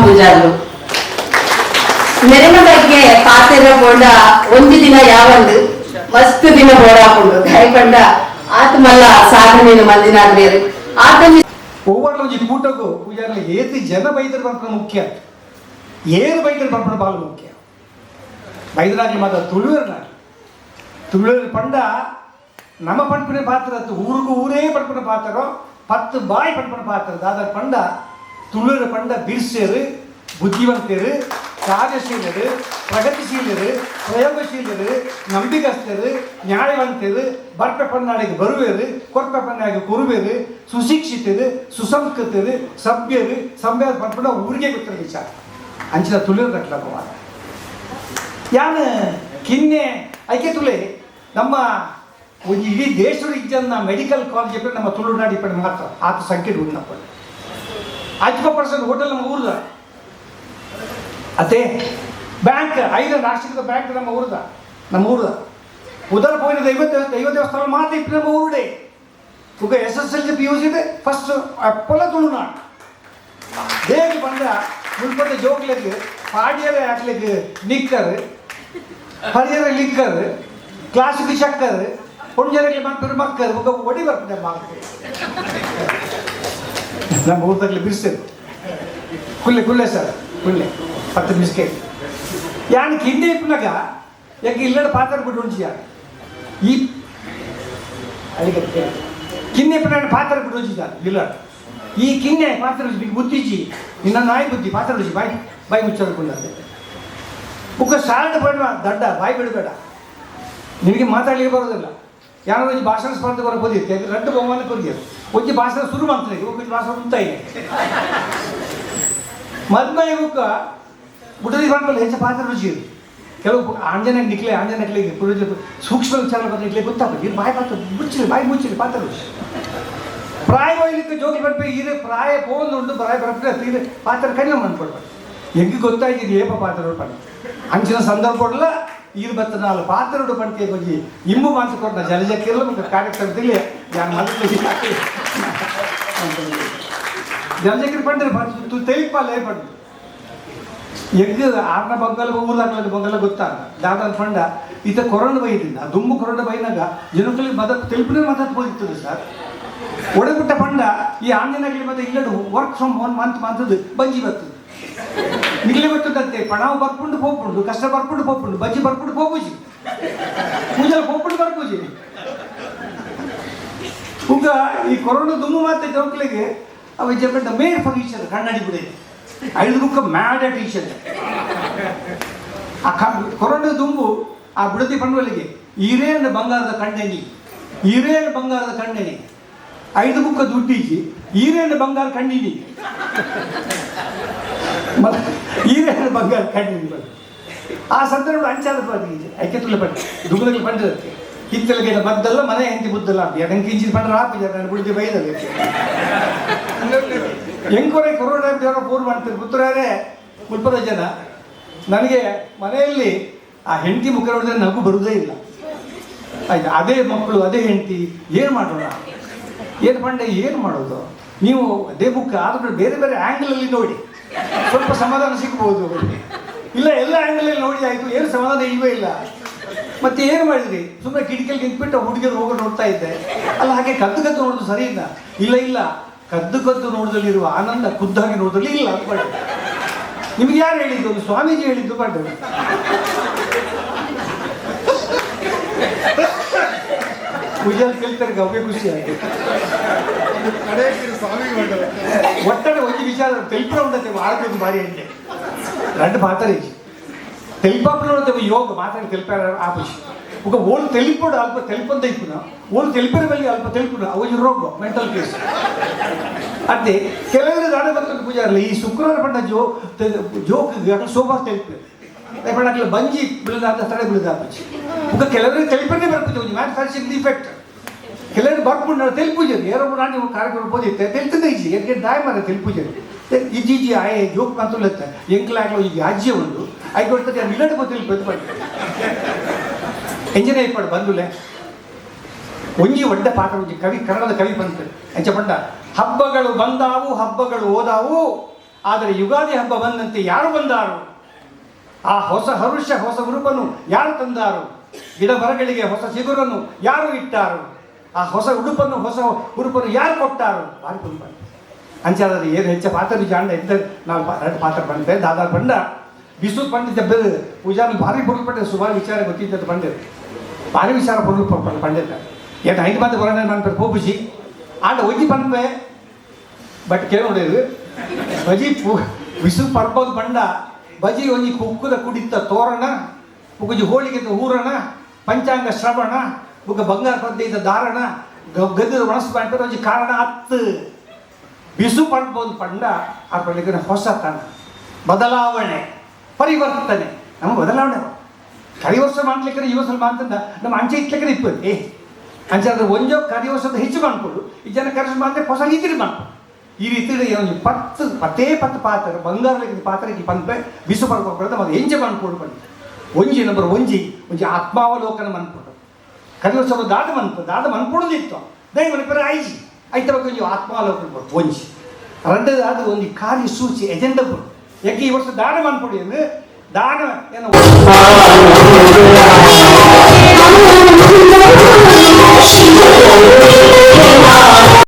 ಪೂಜಾರು ನೆರೆಮ ಬಗ್ಗೆ ಪಾತೆರ ಬೋಡ ಒಂದು ದಿನ ಯಾವಂದು ಮಸ್ತ್ ದಿನ ಬೋಡ ಹಾಕೊಂಡು ಗಾಯಪಂಡ ಆತ ಮಲ್ಲ ಸಾಧನೆ ಮಂದಿನಾಗ್ಬೇರು ಆತ ಒವ್ವಡ್ಲ ಒಂಜಿ ಊಟಕ್ಕೂ ಪೂಜಾರ್ಲಿ ಏತಿ ಜನ ಬೈದರು ಬರ್ಪಣ ಮುಖ್ಯ ಏನು ಬೈದರು ಬರ್ಪಣ ಭಾಳ ಮುಖ್ಯ ಬೈದರಾಗ್ಲಿ ಮಾತ್ರ ತುಳುವರ್ ಪಂಡ ನಮ್ಮ ಪಂಪಿನ ಪಾತ್ರ ಊರಿಗೂ ಊರೇ ಪಂಪಿನ ಪಾತ್ರ 10 ಬಾಯಿ ಪಂಪಿನ ಪಾತ್ರ ದಾದರ್ ಪಂಡ ತುಳುವರ್ ಪಂಡ ಬಿರ್ಸರು ಬುದ್ಧಿವಂತರು ಕಾರ್ಯಶೀಲರು ಪ್ರಗತಿಶೀಲರು ಪ್ರಯೋಗಶೀಲರು ನಂಬಿಕಸ್ಥರು ನ್ಯಾಯವಂತರು ಬರ್ಪೆ ಪನ್ನಾಡಿಗೆ ಬರುವೇರು ಕೊರ್ಪೆ ಪನ್ನಾಡಿಗೆ ಕೊರುವೇರು ಸುಶಿಕ್ಷಿತರು ಸುಸಂಸ್ಕೃತರು ಸಭ್ಯರು ಸಂಭ್ಯ ಪಂಪಣ ಊರಿಗೆ ಗೊತ್ತಿರೋ ವಿಚಾರ ಅಂಚಿನ ತುಳುವರ್ ಕಟ್ಲಪ್ಪ ಯಾನು ಕಿನ್ನೆ ಐಕೆ ತುಳೆ ನಮ್ಮ ಒಂದು ಇಡೀ ದೇಶದ ಇಜ್ಜನ್ನ ಮೆಡಿಕಲ್ ಕಾಲೇಜ್ ನಮ್ಮ ತುಳುನಾಡಿ ಪಡೆ ಮಾತ್ರ ಆತ ಸಂಖ್ಯೆ ಉನ್ನಪ್ಪ 50% ಹೋಟೆಲ್ ನಮ್ಮ ಊರ್ದ ಅದೇ ಬ್ಯಾಂಕ್ 5 ರಾಷ್ಟ್ರೀಯ ಬ್ಯಾಂಕ್ ನಮ್ಮ ಊರ್ದ ಉದರ ಪೋಯಿನ 50 ದೇವಸ್ಥಾನ ಮಾತ್ರ ಇಪ್ಪು ನಮ್ಮ ಊರುಡೆ ಈಗ SSLC PUC ಇದೆ ಫಸ್ಟ್ ಅಪ್ಪಲ ತುಳುನಾಡು ದೇಗಿ ಬಂದ ಮುಲ್ಪಟ್ಟ ಜೋಗ್ಲಿಗೆ ಪಾಡಿಯರ ಹಾಕ್ಲಿಕ್ಕೆ ನಿಕ್ಕರ್ ಹರಿಯರ ಲಿಕ್ಕರ್ ಕ್ಲಾಸಿಗೆ ಚಕ್ಕರ್ ಹೊಂಜರಿಗೆ ಮಕ್ಕಳು ಮಕ್ಕಳು ಒಡಿ ಬರ್ತದೆ ಮಾತು ನಮ್ಮ ಊರದಲ್ಲಿ ಬಿಡಿಸ್ತೇವೆ ಕುಲ್ಲೆ ಸರ್ ಕುಲ್ಲೆ 10 ಬಿಸ್ಕೆಟ್ ಯಾನ್ ಕಿಂದೆ ಇಪ್ಪನಾಗ ಯಾಕೆ ಇಲ್ಲದ ಪಾತ್ರ ಬಿಟ್ಟು ಉಂಚಿಯ ಈ ಅಲ್ಲಿಗೆ ಕಿನ್ನೆ ಇಪ್ಪ ಪಾತ್ರ ಬಿಟ್ಟು ಉಂಚಿದ ಇಲ್ಲ ಈ ಕಿನ್ನೆ ಪಾತ್ರ ಬುದ್ಧಿಜಿ ನಿನ್ನ ನಾಯಿ ಬುದ್ಧಿ ಪಾತ್ರ ರುಚಿ ಬಾಯಿ ಮುಚ್ಚಲ್ಕೊಂಡಂತೆ ಬುಕ್ಕ ಸಾಲ್ಟ್ ಬೇಡ ದಡ್ಡ ಬಾಯಿ ಬಿಡಬೇಡ ನಿನಗೆ ಮಾತಾಡ್ಲಿಕ್ಕೆ ಬರೋದಿಲ್ಲ ಯಾರೋ ಒಂದು ಭಾಷಣ ಸ್ಪರ್ಧೆ ಬರೋ ಬಂದಿತ್ತು ಎರಡು ಬಹುಮಾನ ಬಂದಿದ್ದು ಒಂದು ಭಾಷಣ ಶುರು ಮಾಡ್ತಾರೆ ಒಂದು ಭಾಷಣ ಉಂತಾ ಇದೆ ಮದ್ಮೈ ಬುಕ್ಕ ಬುಡದಿ ಬಂದ್ಮೇಲೆ ಹೆಚ್ಚು ಪಾತ್ರ ರುಚಿ ಕೆಲವು ಆಂಜನೇಯ ಸೂಕ್ಷ್ಮ ವಿಚಾರ ಬಂದಿಟ್ಲೆ ಗೊತ್ತಾಗ್ತದೆ ಬಾಯಿ ಮುಚ್ಚಿಲಿ ಪಾತ್ರ ರುಚಿ ಪ್ರಾಯ ಹೋಗ್ಲಿಕ್ಕೆ ಜೋಗಿ ಬರ್ಬೇಕು ಇದು ಪ್ರಾಯ ಫೋನ್ ಉಂಟು ಪ್ರಾಯ ಬರ್ಬೇಕು ಪಾತ್ರ ಕಡಿಮೆ ಮಾಡ್ಕೊಡ್ಬಾರ್ದು ಹೆಂಗೆ ಗೊತ್ತಾಯ್ತಿದ್ದು ಏಪ ಪಾತ್ರ ಪಂಡ ಅಂಚಿನ ಸಂದರ್ಭ ಕೊಡಲ್ಲ ಇದು ಬತ್ತ ನಾಲ್ ಪಾತ್ರ ಪಂಡಿಗೆ ಹೋಗಿ ಇಂಬು ಮಾತು ಕೊಟ್ಟ ಜಲಜಕ್ಕಿರಲ್ಲ ಮತ್ತು ಕಾರ್ಯಕ್ರಮದಲ್ಲಿ ಯಾರು ಮನಸ್ಸು ಜಲಜಕ್ಕಿರ ಪಂಡ್ರೆ ತೆಲಿಪಾಲೆ ಪಂಡು ಹೆಂಗೆ ಆರ್ನ ಬಂಗಾಲ ಊರ್ದಾಗ್ಲಲ್ಲಿ ಬಂಗಾಲ ಗೊತ್ತಾಗ ದಾದ ಪಂಡ ಈತ ಕೊರೋನಾ ಬೈದಿಂದ ದುಂಬು ಕೊರೋನಾ ಬೈನಾಗ ಜನಗಳಿಗೆ ತೆಲುಪಿನ ಮದತ್ ಹೋಗಿರ್ತದೆ ಸರ್ ಒಡೆಬಿಟ್ಟ ಪಂಡ ಈ ಆಂಜನೇಯಗಳಿಗೆ ಮತ್ತೆ ಇಲ್ಲಡು ವರ್ಕ್ ಫ್ರಮ್ ಹೋಮ್ ಮಂತದ್ದು ಬಂಜಿ ಬರ್ತದೆ ನಿಗಲೇ ಬರ್ತದಂತೆ ಪಣಾವು ಬರ್ಕೊಂಡು ಹೋಗ್ಕೊಂಡು ಕಷ್ಟ ಬರ್ಕೊಂಡು ಹೋಗ್ಕೊಂಡು ಬಜ್ಜಿ ಬರ್ಕೊಂಡು ಹೋಗುಜಿ ಪೂಜೆ ಹೋಗ್ಕೊಂಡು ಬರ್ಪೂಜಿ ಈಗ ಈ ಕೊರೋನಾ ದುಮ್ಮು ಮತ್ತೆ ಜೋಕ್ಲಿಗೆ ಅವ ಜಪಂಡ ಮೇಡ್ ಫಾರ್ ಟೀಚರ್ ಕಣ್ಣಾಡಿ ಬಿಡಿದೆ 5 ರೂಪಾಯಿ ಮ್ಯಾಡ್ ಟೀಚರ್ ಆ ಕೊರೋನಾ ದುಂಬು ಆ ಬಿಡದಿ ಪಂಡುವಲಿಗೆ ಈರೇನು ಬಂಗಾರದ ಕಣ್ಣೆನಿ 5 ಬುಕ್ಕ ದುಡ್ಡಿಜಿ ಈರೇನು ಬಂಗಾರ ಕಣ್ಣಿನಿ ಈರೇನು ಬಂಗಾರ ಕಣ್ಣಿನಿ ಆ ಸಂದರ್ಭ ಅಂಚಾದ ಪಂಡಿಗೆ ಐಕೆ ತುಳ್ಳೆ ಪಂಡಿ ದುಗ್ಗದಲ್ಲಿ ಪಂಡಿರುತ್ತೆ ಹಿತ್ತಲಿಗೆ ಮದ್ದಲ್ಲ ಮನೆ ಹೆಂಡತಿ ಬುದ್ದಲ್ಲ ಅಂತ ಎಡಂಗೆ ಕಿಂಚಿದ ಪಂಡ್ರೆ ಹಾಪಿದ್ದಾರೆ ನಾನು ಬಿಡ್ತಿ ಬೈದಲ್ಲಿ ಹೆಂಗೊರೆ ಕೊರೋನಾ ದೇವರ ಪೂರ್ ಮಾಡ್ತಾರೆ ಪುತ್ರರೇ ಮುಲ್ಪದ ಜನ ನನಗೆ ಮನೆಯಲ್ಲಿ ಆ ಹೆಂಡತಿ ಮುಖ ನೋಡಿದ್ರೆ ನಗು ಬರುವುದೇ ಇಲ್ಲ ಆಯ್ತು. ಅದೇ ಮಕ್ಕಳು ಅದೇ ಹೆಂಡತಿ ಏನು ಮಾಡೋಣ ಏನು ಪಂಡೆ ಏನು ಮಾಡೋದು ನೀವು ಅದೇ ಮುಖ ಆದ್ರೂ ಬೇರೆ ಬೇರೆ ಆ್ಯಂಗಲಲ್ಲಿ ನೋಡಿ ಸ್ವಲ್ಪ ಸಮಾಧಾನ ಸಿಗ್ಬೋದು. ಇಲ್ಲ ಎಲ್ಲ ಆ್ಯಂಗಲಲ್ಲಿ ನೋಡಿ ಆಯಿತು ಏನು ಸಮಾಧಾನ ಇಲ್ವೇ ಇಲ್ಲ. ಮತ್ತೆ ಏನು ಮಾಡಿದ್ರಿ ಸುಮ್ಮನೆ ಕಿಟಕಿಯಲ್ಲಿ ನಿಂತ್ಬಿಟ್ಟು ಹುಡುಗಿಯರು ಹೋಗೋ ನೋಡ್ತಾ ಇದ್ದೆ ಅಲ್ಲ ಹಾಗೆ ಕದ್ದು ಕದ್ದು ನೋಡೋದು ಸರಿ ಇಲ್ಲ. ಇಲ್ಲ ಇಲ್ಲ ಕದ್ದು ಕದ್ದು ನೋಡೋದ್ರಲ್ಲಿರುವ ಆನಂದ ಖುದ್ದಾಗಿ ನೋಡೋದ್ರಲ್ಲಿ ಇಲ್ಲ ಅದು ಬಟ್ ನಿಮ್ಗೆ ಯಾರು ಹೇಳಿದ್ದು ಒಂದು ಸ್ವಾಮೀಜಿ ಹೇಳಿದ್ದು ಬಟ್ ಪೂಜೆಯಲ್ಲಿ ಕೇಳ್ತಾರೆ ಅವೇ ಖುಷಿ ಆಗಿ ಒಟ್ಟಡೆ ಒಂದು ವಿಚಾರ ತೆಲ್ಪುರ ಉಂಟತೆ ಆರೋಗ್ಯದ ಭಾರಿ ಅಂತೆ రెండు పాతరి తెలిపప్పుడు యోగ మాట్లాడి తెలిపారు ఆపేసి ఒక ఓళ్ళు తెలిపడు అల్ప తెలిపని తెప్పున ఓళ్ళు తెలిపిన వెళ్ళి అల్ప తెలుపున అవి రోగ మెంటల్ ಕೇಸ್ ಅದೇ ಕೆಲವರು ದಾಡ ಬರ್ತಾರೆ ಪೂಜಾರಲ್ಲ ಈ ಶುಕ್ರವಾರ ಪಂಡ ಜೋಕ್ ಶೋಭಾ తెలిపే లేకపోతే అట్లా బంజి బిళ్ళదాದ తడే బిళ్ళదాపచ్చి ఒక ಕೆಲವರಿಗೆ తెలిపనే ಬರ್ಪುಜ ಒಂದು ಮ್ಯಾಚ್ ಫ್ಯಾಷನ್ ಡಿಫೆಕ್ಟ್ ಕೆಲವರು ಬರ್ಪುಂಡ తెలిపుజరు ఏరో నాని కార్యక్రమం పోదితే తెలుతుందే ఇది ಎಕ್ಕೆ ದಾಯ ಮಾರ తెలిపుజరు ಇಜ್ಜಿಜಿ ಆಯೆ ಜೋಕ್ ಮಾತುಲತ್ತ ಎಂಕ್ಲಾಗ್ಲೋ ಈ ವ್ಯಾಜ್ಯ ಉಂಟು ಆಯ್ತು ಕೊಡ್ತದೆ ಅದು ಇಲ್ಲದ ಗೊತ್ತಿಲ್ಲ ಪ್ರತಿಪಟ್ಟು ಎಂಜನೇ ಇಪ್ಪಡು ಬಂದುಲೆ ಒಂಜಿ ಒಡ್ಡ ಪಾತ್ರ ಒಂಜಿ ಕವಿ ಕನ್ನಡದ ಕವಿ ಬಂತು ಎಂಚ ಪಂಡ ಹಬ್ಬಗಳು ಬಂದಾವು ಹಬ್ಬಗಳು ಹೋದಾವು ಆದರೆ ಯುಗಾದಿ ಹಬ್ಬ ಬಂದಂತೆ ಯಾರು ಬಂದಾರು ಆ ಹೊಸ ಹರುಷ ಹೊಸ ಉರುಪನು ಯಾರು ತಂದಾರು ಗಿಡ ಮರಗಳಿಗೆ ಹೊಸ ಚಿಗುರನ್ನು ಯಾರು ಇಟ್ಟಾರು ಆ ಹೊಸ ಉಡುಪನ್ನು ಹೊಸ ಉಡುಪನ್ನು ಯಾರು ಕೊಟ್ಟಾರು ಬಾರಿ ತುಂಬ ಅಂಚಾದ್ರೆ ಏನು ಹೆಚ್ಚ ಪಾತ್ರ ಜಾಂಡ ಇದ್ದ ನಾವು ಎರಡು ಪಾತ್ರ ಬಂದೆ ದಾದಾರ್ ಬಂಡ ಬಿಸು ಪಂಡಿತ ಪೂಜಾರಿ ಭಾರಿ ಪೊರುಪಟ್ಟೆ ಸುಮಾರು ವಿಚಾರ ಗೊತ್ತಿದ್ದದ್ದು ಬಂದಿದೆ ಭಾರಿ ವಿಚಾರ ಪಂಡಿತ ಏನು ಐದು ಮಂದಿ ಬರೋಣ ನನ್ನ ಪೋಪುಜಿ ಆಟ ಒಜ್ಜಿ ಪಂಪೆ ಬಟ್ ಕೇಳೋದು ಬಜಿ ಬಿಸು ಪರ್ಬೋದು ಬಂಡ ಬಜಿ ಒಂಜಿ ಕುಕ್ಕುದ ಕುಡಿತ ತೋರಣ ಉಗುಜಿ ಹೋಳಿಗೆ ಊರಣ ಪಂಚಾಂಗ ಶ್ರವಣ ಉಗ ಬಂಗಾರ ಪದ್ಧತಿಯ ಧಾರಣ ಗದ್ದದ ಒಣಸು ಮಾಡ್ತಾರೆ ಒಂಜಿ ಕಾರಣ ಹತ್ತು ಬಿಸು ಪಡ್ಬೋದು ಪಂಡ ಆ ಪಂಡಿಗೆ ಹೊಸತನ ಬದಲಾವಣೆ ಪರಿವರ್ತನೆ ನಮ್ಮ ಬದಲಾವಣೆ ಕರಿ ವರ್ಷ ಮಾಡ್ಲಿಕ್ಕೆ ಈ ವರ್ಷ ಮಾಡ್ತಂದ ನಮ್ಮ ಅಂಚೆ ಇಟ್ಲಿಕ್ಕೆ ಇಪ್ಪತ್ತು ಅಂಚೆ ಅಂದ್ರೆ ಒಂಜೋ ಕರಿ ವರ್ಷದ ಹೆಚ್ಚು ಮಾಡ್ಕೊಡು ಈ ಜನ ಕರೆಸ್ ಮಾಡಿದ್ರೆ ಹೊಸ ರೀತಿ ಮಾಡ್ಕೊಡು ಈ ರೀತಿ ಒಂದು ಪತ್ತು ಪಾತ್ರ ಬಂಗಾರಲಿಕ್ಕೆ ಪಾತ್ರಕ್ಕೆ ಪಂಪೆ ಬಿಸು ಪಡ್ಕೊಳ್ತಾ ಮತ್ತೆ ಎಂಜೆ ಮಾಡ್ಕೊಡು ಬಂದು ಒಂಜಿ ನಂಬರ್ ಒಂಜಿ ಆತ್ಮಾವಲೋಕನ ಮನ್ಕೊಡು ಕರಿ ವರ್ಷ ದಾದ ಮನ್ಕೊಡೋದಿತ್ತು ದಯ ಮನಪರ ಐಜಿ ಐತ ಬಗ್ಗೆ ಒಂದು ಆತ್ಮಾವಲೋಕನ ಕೊಡು ಒಂಜಿ ರೆಂಡದಾದ ಒಂದು ಕಾರ್ಯಸೂಚಿ ಎಜೆಂಡಾ ಕೊಡು ಯಾಕೆ ಈ ವರ್ಷ ದಾನ ಮಾಡ್ಕೊಡಿ ಅಂದ್ರೆ ದಾನ ಏನು